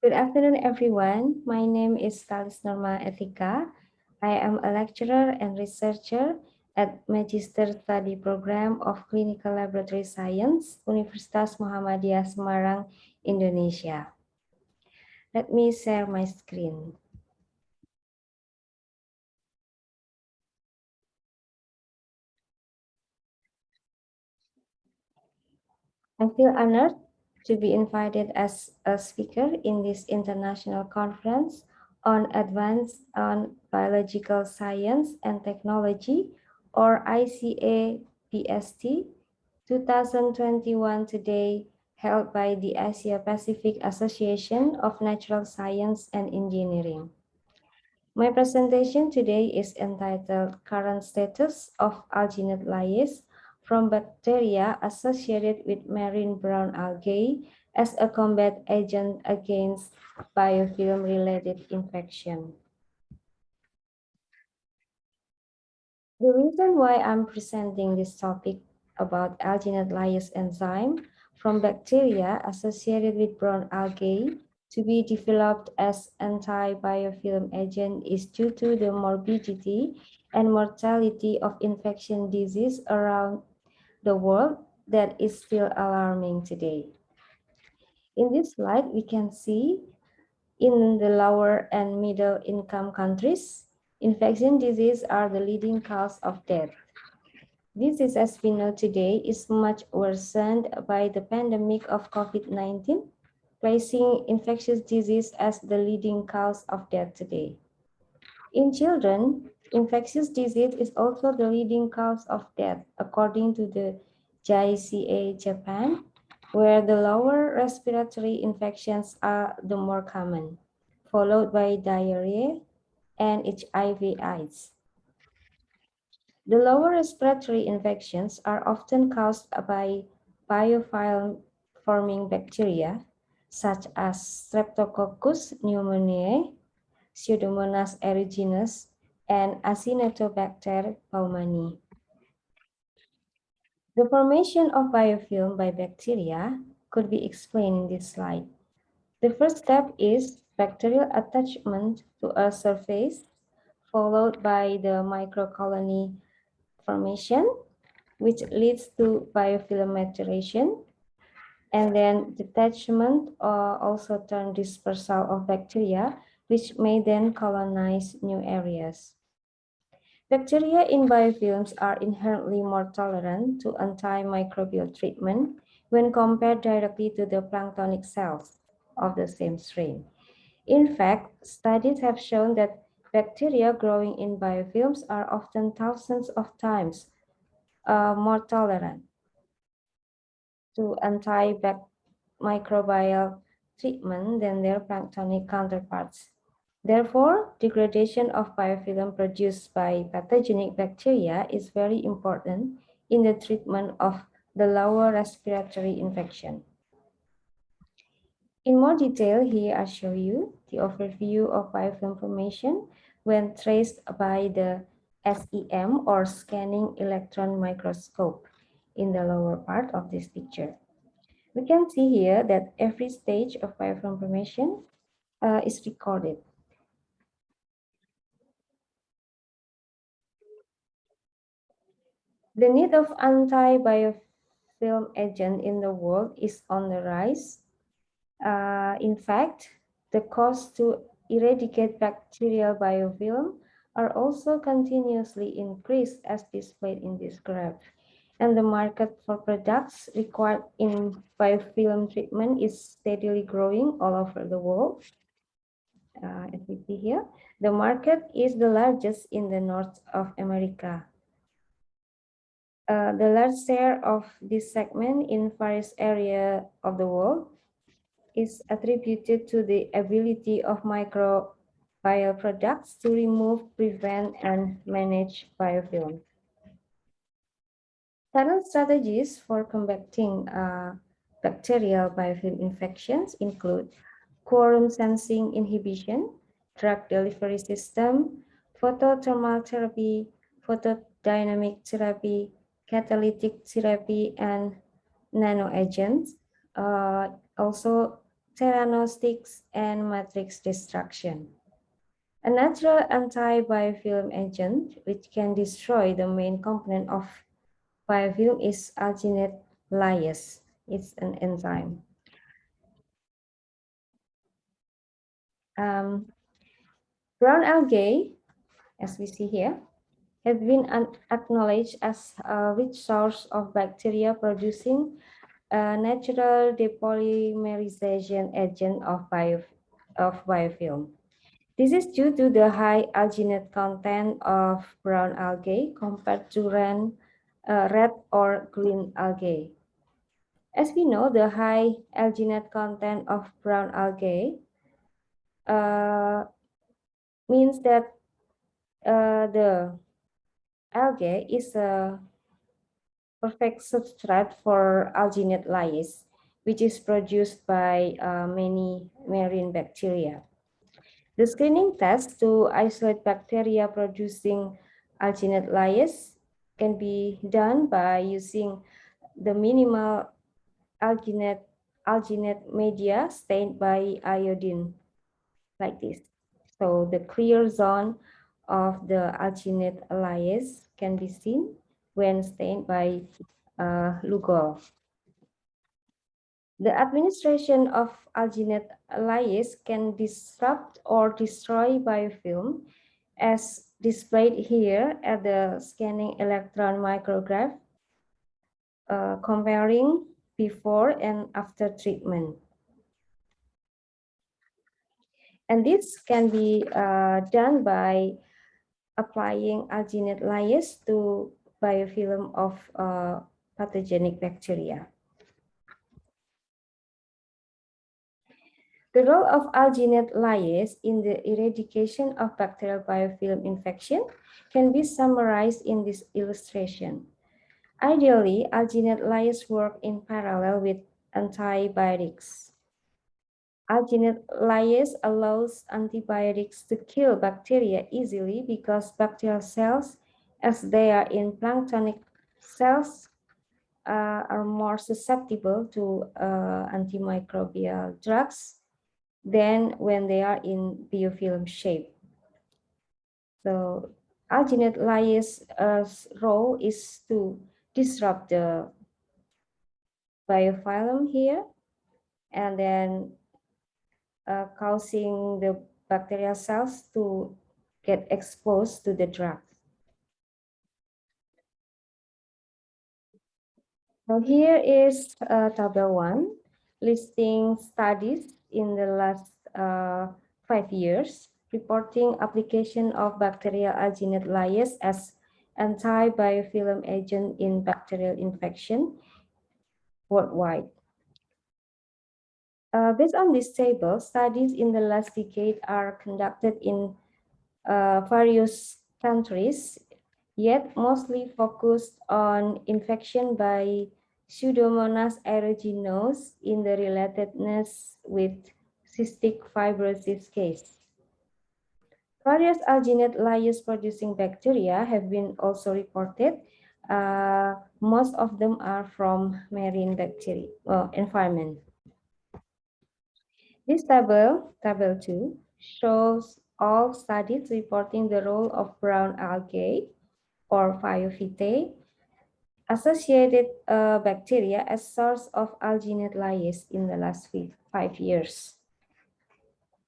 Good afternoon, everyone. My name is Stalis Norma. I am a lecturer and researcher at Magister Study Program of Clinical Laboratory Science, Universitas Muhammadiyah Semarang, Indonesia. Let me share my screen. I feel honored to be invited as a speaker in this international conference on advanced on biological science and technology, or ICABST 2021 today, held by the Asia Pacific Association of Natural Science and Engineering. My presentation today is entitled Current Status of Alginate Lyase from Bacteria Associated with Marine Brown Algae as a Combat Agent Against Biofilm-Related Infection. The reason why I'm presenting this topic about alginate lyase enzyme from bacteria associated with brown algae to be developed as anti-biofilm agent is due to the morbidity and mortality of infection disease around the world that is still alarming today. In this slide, we can see in the lower and middle income countries, infection disease are the leading cause of death. This is, as we know today, is much worsened by the pandemic of COVID-19, placing infectious disease as the leading cause of death today. In children, infectious disease is also the leading cause of death, according to the JICA Japan, where the lower respiratory infections are the more common, followed by diarrhea and HIV/AIDS. The lower respiratory infections are often caused by biofilm-forming bacteria, such as Streptococcus pneumoniae, Pseudomonas aeruginosa, and Acinetobacter baumannii. The formation of biofilm by bacteria could be explained in this slide. The first step is bacterial attachment to a surface, followed by the microcolony formation, which leads to biofilm maturation, and then detachment or also term dispersal of bacteria, which may then colonize new areas. Bacteria in biofilms are inherently more tolerant to antimicrobial treatment when compared directly to the planktonic cells of the same strain. In fact, studies have shown that bacteria growing in biofilms are often thousands of times more tolerant to antimicrobial treatment than their planktonic counterparts. Therefore, degradation of biofilm produced by pathogenic bacteria is very important in the treatment of the lower respiratory infection. In more detail, here I show you the overview of biofilm formation when traced by the SEM or scanning electron microscope in the lower part of this picture. We can see here that every stage of biofilm formation is recorded. The need of anti-biofilm agent in the world is on the rise. In fact, the cost to eradicate bacterial biofilm are also continuously increased as displayed in this graph. And the market for products required in biofilm treatment is steadily growing all over the world. As we see here, the market is the largest in the North of America. The large share of this segment in various areas of the world is attributed to the ability of microbial products to remove, prevent, and manage biofilm. Current strategies for combating bacterial biofilm infections include quorum sensing inhibition, drug delivery system, photothermal therapy, photodynamic therapy, catalytic therapy, and nanoagents. Also, theranostics, and matrix destruction. A natural anti-biofilm agent which can destroy the main component of biofilm is alginate lyase. It's an enzyme. Brown algae, as we see here, have been acknowledged as a rich source of bacteria producing a natural depolymerization agent of biofilm. This is due to the high alginate content of brown algae compared to red or green algae. As we know, the high alginate content of brown algae means that the algae is a perfect substrate for alginate lyase, which is produced by many marine bacteria. The screening test to isolate bacteria producing alginate lyase can be done by using the minimal alginate media stained by iodine, like this. So the clear zone of the alginate lyase can be seen when stained by Lugol. The administration of alginate lyase can disrupt or destroy biofilm, as displayed here at the scanning electron micrograph, comparing before and after treatment. And this can be done by applying alginate lyase to biofilm of pathogenic bacteria. The role of alginate lyase in the eradication of bacterial biofilm infection can be summarized in this illustration. Ideally, alginate lyase work in parallel with antibiotics. Alginate lyase allows antibiotics to kill bacteria easily because bacterial cells, as they are in planktonic cells, are more susceptible to antimicrobial drugs than when they are in biofilm shape. So alginate lyase's role is to disrupt the biofilm here and then causing the bacterial cells to get exposed to the drug. So here is table 1 listing studies in the last 5 years reporting application of bacterial alginate lyase as anti-biofilm agent in bacterial infection worldwide. Based on this table, studies in the last decade are conducted in various countries, yet mostly focused on infection by Pseudomonas aeruginosa in the relatedness with cystic fibrosis case. Various alginate lyase producing bacteria have been also reported. Most of them are from marine bacteria environment. This table 2, shows all studies reporting the role of brown algae or Biofilm associated bacteria as source of alginate lyase in the last 5 years.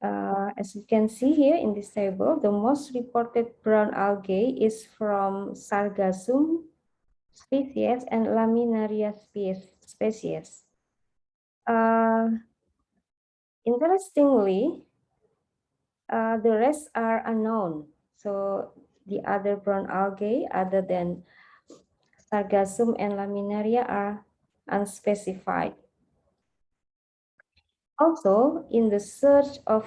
As you can see here in this table, the most reported brown algae is from Sargassum species and Laminaria species. Interestingly, the rest are unknown. So the other brown algae other than Sargassum and Laminaria are unspecified. Also, in the search of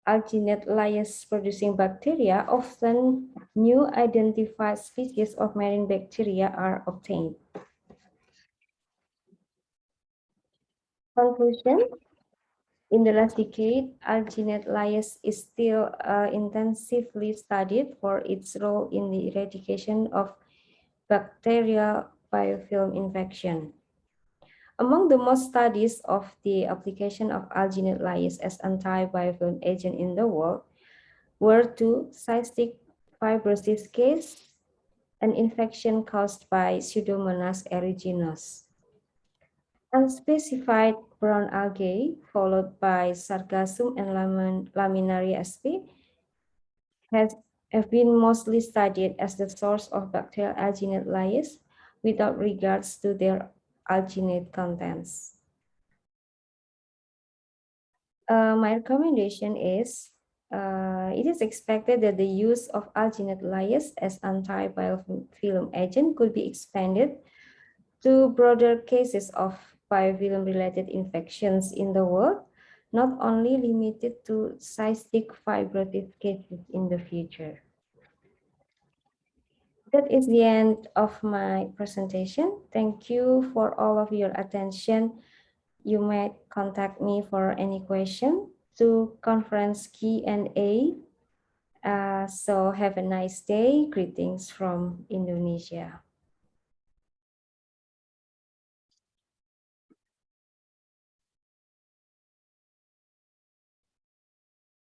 alginate lyase producing bacteria, often new identified species of marine bacteria are obtained. Conclusion: in the last decade, alginate lyase is still intensively studied for its role in the eradication of bacterial biofilm infection. Among the most studies of the application of alginate lyase as anti-biofilm agent in the world were two cystic fibrosis case, an infection caused by Pseudomonas aeruginosa, unspecified brown algae, followed by Sargassum and Laminaria sp, have been mostly studied as the source of bacterial alginate lyase without regards to their alginate contents. My recommendation is it is expected that the use of alginate lyase as anti-biofilm agent could be expanded to broader cases of biofilm-related infections in the world, not only limited to cystic fibrosis cases in the future. That is the end of my presentation. Thank you for all of your attention. You may contact me for any question to conference Q&A. So have a nice day. Greetings from Indonesia.